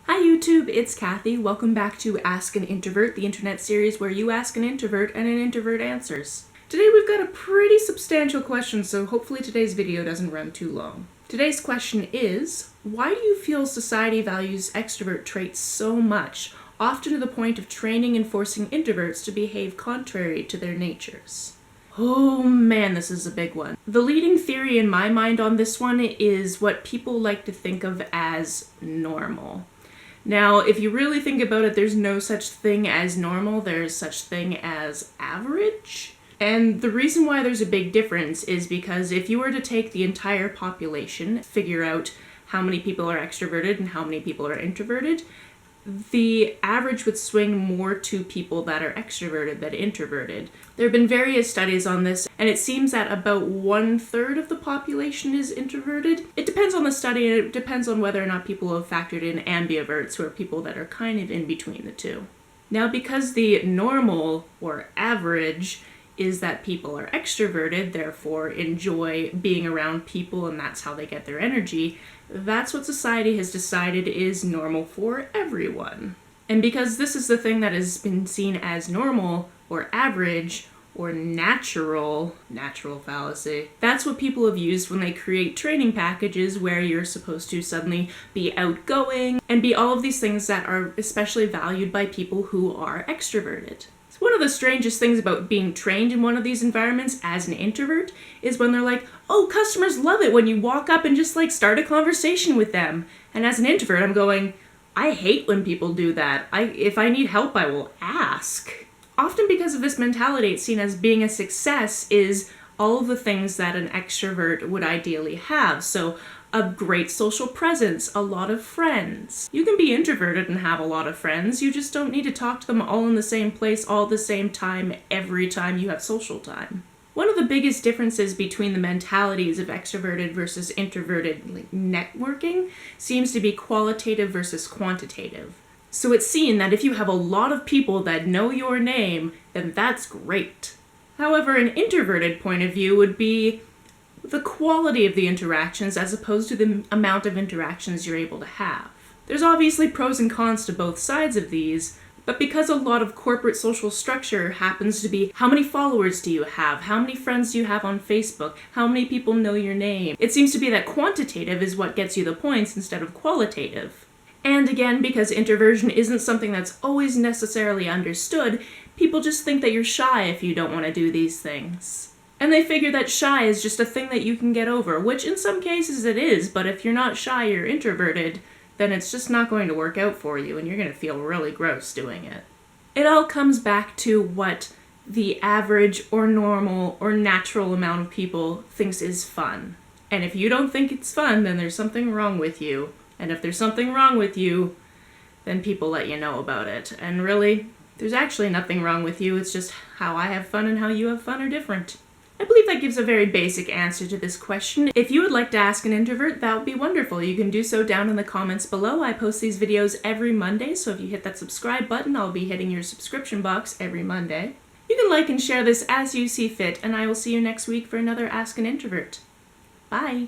Hi YouTube, it's Kathy. Welcome back to Ask an Introvert, the internet series where you ask an introvert and an introvert answers. Today we've got a pretty substantial question, so hopefully today's video doesn't run too long. Today's question is, why do you feel society values extrovert traits so much, often to the point of training and forcing introverts to behave contrary to their natures? Oh man, this is a big one. The leading theory in my mind on this one is what people like to think of as normal. Now, if you really think about it, there's no such thing as normal, there's such thing as average. And the reason why there's a big difference is because if you were to take the entire population, figure out how many people are extroverted and how many people are introverted, the average would swing more to people that are extroverted than introverted. There have been various studies on this, and it seems that about 1/3 of the population is introverted. It depends on the study, and it depends on whether or not people have factored in ambiverts, who are people that are kind of in between the two. Now, because the normal, or average, is that people are extroverted, therefore enjoy being around people and that's how they get their energy, that's what society has decided is normal for everyone. And because this is the thing that has been seen as normal, or average, or natural fallacy, that's what people have used when they create training packages where you're supposed to suddenly be outgoing and be all of these things that are especially valued by people who are extroverted. One of the strangest things about being trained in one of these environments as an introvert is when they're like, oh, customers love it when you walk up and just start a conversation with them. And as an introvert, I'm going, I hate when people do that. If I need help, I will ask. Often because of this mentality, it's seen as being a success is all of the things that an extrovert would ideally have. So a great social presence, a lot of friends. You can be introverted and have a lot of friends, you just don't need to talk to them all in the same place all at the same time every time you have social time. One of the biggest differences between the mentalities of extroverted versus introverted networking seems to be qualitative versus quantitative. So it's seen that if you have a lot of people that know your name, then that's great. However, an introverted point of view would be the quality of the interactions as opposed to the amount of interactions you're able to have. There's obviously pros and cons to both sides of these, but because a lot of corporate social structure happens to be how many followers do you have, how many friends do you have on Facebook, how many people know your name, it seems to be that quantitative is what gets you the points instead of qualitative. And again, because introversion isn't something that's always necessarily understood, people just think that you're shy if you don't want to do these things. And they figure that shy is just a thing that you can get over, which in some cases it is, but if you're not shy, you're introverted, then it's just not going to work out for you and you're going to feel really gross doing it. It all comes back to what the average or normal or natural amount of people thinks is fun. And if you don't think it's fun, then there's something wrong with you. And if there's something wrong with you, then people let you know about it. And really, there's actually nothing wrong with you, it's just how I have fun and how you have fun are different. I believe that gives a very basic answer to this question. If you would like to ask an introvert, that would be wonderful. You can do so down in the comments below. I post these videos every Monday, so if you hit that subscribe button, I'll be hitting your subscription box every Monday. You can like and share this as you see fit, and I will see you next week for another Ask an Introvert. Bye!